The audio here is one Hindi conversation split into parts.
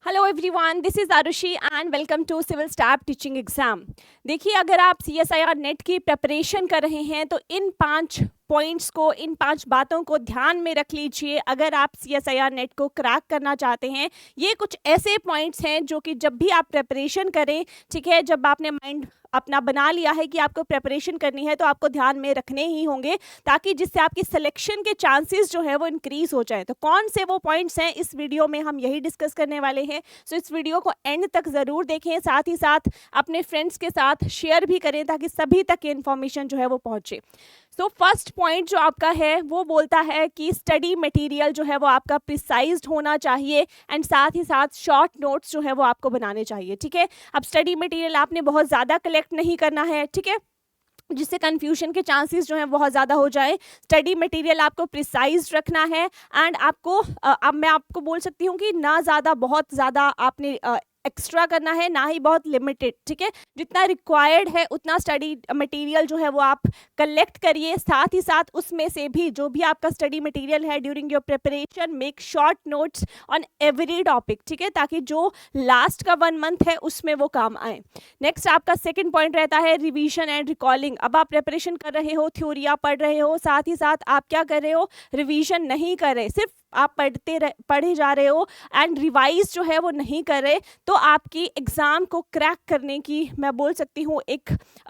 Hello everyone, this is Arushi and welcome to civil staff teaching exam. देखिए, अगर आप CSIR नेट की प्रिपरेशन कर रहे हैं तो इन 5 पॉइंट्स को, इन 5 बातों को ध्यान में रख लीजिए। अगर आप CSIR नेट को क्रैक करना चाहते हैं, ये कुछ ऐसे पॉइंट्स हैं जो कि जब भी आप प्रिपरेशन करें, ठीक है, जब आपने माइंड अपना बना लिया है कि आपको प्रिपरेशन करनी है तो आपको ध्यान में रखने ही होंगे, ताकि जिससे आपकी सिलेक्शन के चांसेस जो है वो इंक्रीज हो जाए। तो कौन से वो पॉइंट्स हैं, इस वीडियो में हम यही डिस्कस करने वाले हैं। सो इस वीडियो को एंड तक ज़रूर देखें, साथ ही साथ अपने फ्रेंड्स के साथ शेयर भी करें ताकि सभी तक ये इन्फॉर्मेशन जो है वो पहुंचे। सो फर्स्ट पॉइंट जो आपका है वो बोलता है कि स्टडी मटेरियल जो है वो आपका प्रिसाइज्ड होना चाहिए एंड साथ ही साथ शॉर्ट नोट्स जो है वो आपको बनाने चाहिए। ठीक है, अब स्टडी मटेरियल आपने बहुत ज़्यादा कलेक्ट नहीं करना है, ठीक है, जिससे कंफ्यूजन के चांसेस जो हैं बहुत ज़्यादा हो जाए। स्टडी मटेरियल आपको प्रिसाइज रखना है एंड आपको अब मैं आपको बोल सकती हूँ कि ना ज़्यादा बहुत ज़्यादा आपने एक्स्ट्रा करना है, ना ही बहुत लिमिटेड। ठीक है, जितना रिक्वायर्ड है उतना स्टडी मटेरियल जो है वो आप कलेक्ट करिए। साथ ही साथ उसमें से भी जो भी आपका स्टडी मटेरियल है, during your preparation make short notes on every topic, ठीक है, ताकि जो लास्ट का 1 मंथ है उसमें वो काम आए। नेक्स्ट आपका सेकंड पॉइंट रहता है रिवीजन एंड रिकॉलिंग। अब आप प्रिपरेशन कर रहे हो, थ्योरिया पढ़ रहे हो, साथ ही साथ आप क्या कर रहे हो, रिवीजन नहीं कर रहे, सिर्फ आप पढ़े जा रहे हो एंड रिवाइज जो है वो नहीं कर रहे, तो आपकी एग्ज़ाम को क्रैक करने की मैं बोल सकती हूँ एक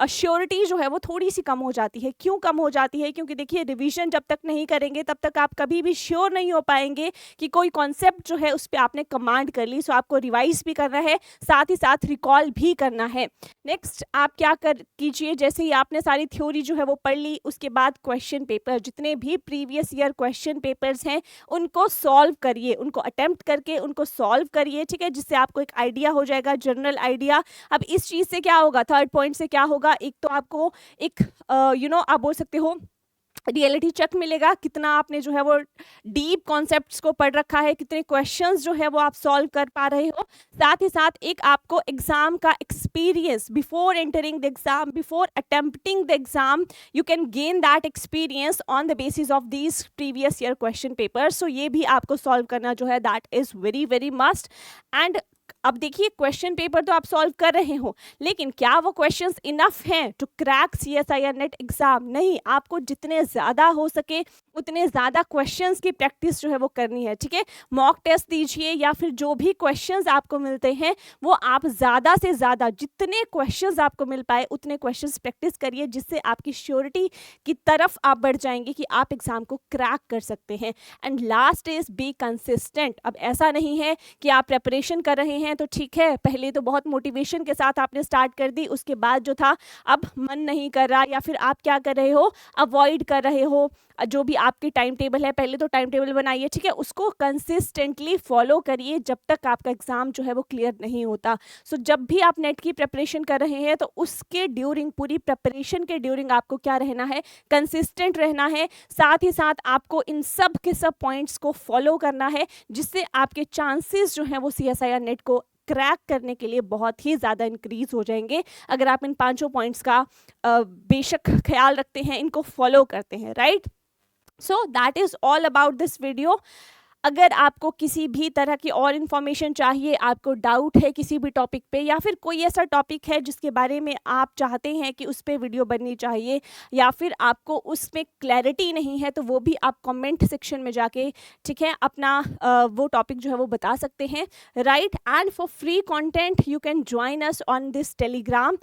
श्योरिटी जो है वो थोड़ी सी कम हो जाती है। क्यों कम हो जाती है? क्योंकि देखिए, रिवीजन जब तक नहीं करेंगे तब तक आप कभी भी श्योर नहीं हो पाएंगे कि कोई कॉन्सेप्ट जो है उस पर आपने कमांड कर ली। सो आपको रिवाइज भी करना है, साथ ही साथ रिकॉल भी करना है। नेक्स्ट आप क्या कर कीजिए, जैसे ही आपने सारी थ्योरी जो है वो पढ़ ली, उसके बाद क्वेश्चन पेपर, जितने भी प्रीवियस ईयर क्वेश्चन पेपर्स हैं उनको सॉल्व करिए, उनको अटेम्प्ट करके उनको सॉल्व करिए, ठीक है, जिससे आपको एक आइडिया हो जाएगा, जनरल आइडिया। अब इस चीज़ से क्या होगा, थर्ड पॉइंट से क्या होगा, एक तो आपको एक आप बोल सकते हो रियलिटी चेक मिलेगा, कितना आपने जो है वो डीप कॉन्सेप्ट्स को पढ़ रखा है, कितने क्वेश्चंस जो है वो आप सॉल्व कर पा रहे हो। साथ ही साथ एक आपको एग्जाम का experience, before entering the exam, before attempting the exam, you can gain that experience on the basis of these previous year question paper. So ये भी आपको सॉल्व करना जो है that is very very must. And अब देखिए, क्वेश्चन पेपर तो आप सॉल्व कर रहे हो, लेकिन क्या वो क्वेश्चंस इनफ हैं to crack CSIR NET exam? नहीं, आपको जितने ज़्यादा हो सके उतने ज़्यादा क्वेश्चंस की प्रैक्टिस जो है वो करनी है। ठीक है, मॉक टेस्ट दीजिए या फिर जो भी क्वेश्चंस आपको मिलते हैं वो आप ज़्यादा से ज़्यादा, जितने क्वेश्चंस आपको मिल पाए उतने क्वेश्चंस प्रैक्टिस करिए, जिससे आपकी श्योरिटी की तरफ आप बढ़ जाएंगे कि आप एग्ज़ाम को क्रैक कर सकते हैं। And last is be consistent. अब ऐसा नहीं है कि आप प्रेपरेशन कर रहे हैं तो ठीक है, पहले तो बहुत मोटिवेशन के साथ आपने स्टार्ट कर दी, उसके बाद जो था अब मन नहीं कर रहा, या फिर आप क्या कर रहे हो, अवॉइड कर रहे हो जो भी आपकी टाइम टेबल है। पहले तो टाइम टेबल बनाइए, ठीक है, उसको कंसिस्टेंटली फॉलो करिए जब तक आपका एग्जाम जो है वो क्लियर नहीं होता। सो जब भी आप नेट की प्रिपरेशन कर रहे हैं तो उसके ड्यूरिंग, पूरी प्रिपरेशन के ड्यूरिंग आपको क्या रहना है, कंसिस्टेंट रहना है। साथ ही साथ आपको इन सब के सब पॉइंट्स को फॉलो करना है, जिससे आपके चांसेस जो हैं वो CSIR नेट को क्रैक करने के लिए बहुत ही ज़्यादा इंक्रीज हो जाएंगे, अगर आप इन 5 पॉइंट्स का बेशक ख्याल रखते हैं, इनको फॉलो करते हैं, right. So that is all about this video. अगर आपको किसी भी तरह की और इन्फॉर्मेशन चाहिए, आपको डाउट है किसी भी टॉपिक पे, या फिर कोई ऐसा टॉपिक है जिसके बारे में आप चाहते हैं कि उस पर वीडियो बननी चाहिए, या फिर आपको उसमें क्लैरिटी नहीं है, तो वो भी आप कमेंट सेक्शन में जाके, ठीक है, अपना वो टॉपिक जो है वो बता सकते हैं, right. And for free content you can join us on this Telegram.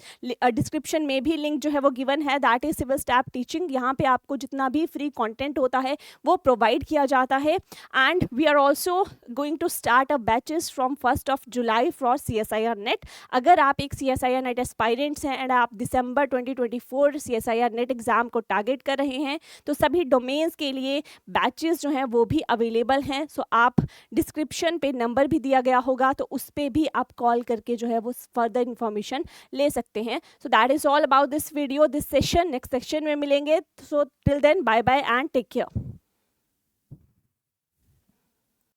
Description में भी लिंक जो है वो गिवन है, that is civil staff teaching. यहाँ पे आपको जितना भी फ्री कंटेंट होता है वो प्रोवाइड किया जाता है। And we are also going to start a batches from 1st of July for CSIR net। अगर आप एक CSIR net aspirants हैं एंड आप दिसंबर 2024 CSIR net एग्जाम को टारगेट कर रहे हैं, तो सभी डोमेन्स के लिए बैचेस जो हैं वो भी अवेलेबल हैं। सो आप डिस्क्रिप्शन पे नंबर भी दिया गया होगा, तो उस पर भी आप कॉल करके जो है वो फर्दर इंफॉर्मेशन ले सकते हैं। So that is all about this video, this session. Next session में मिलेंगे। So till then, bye bye and take care.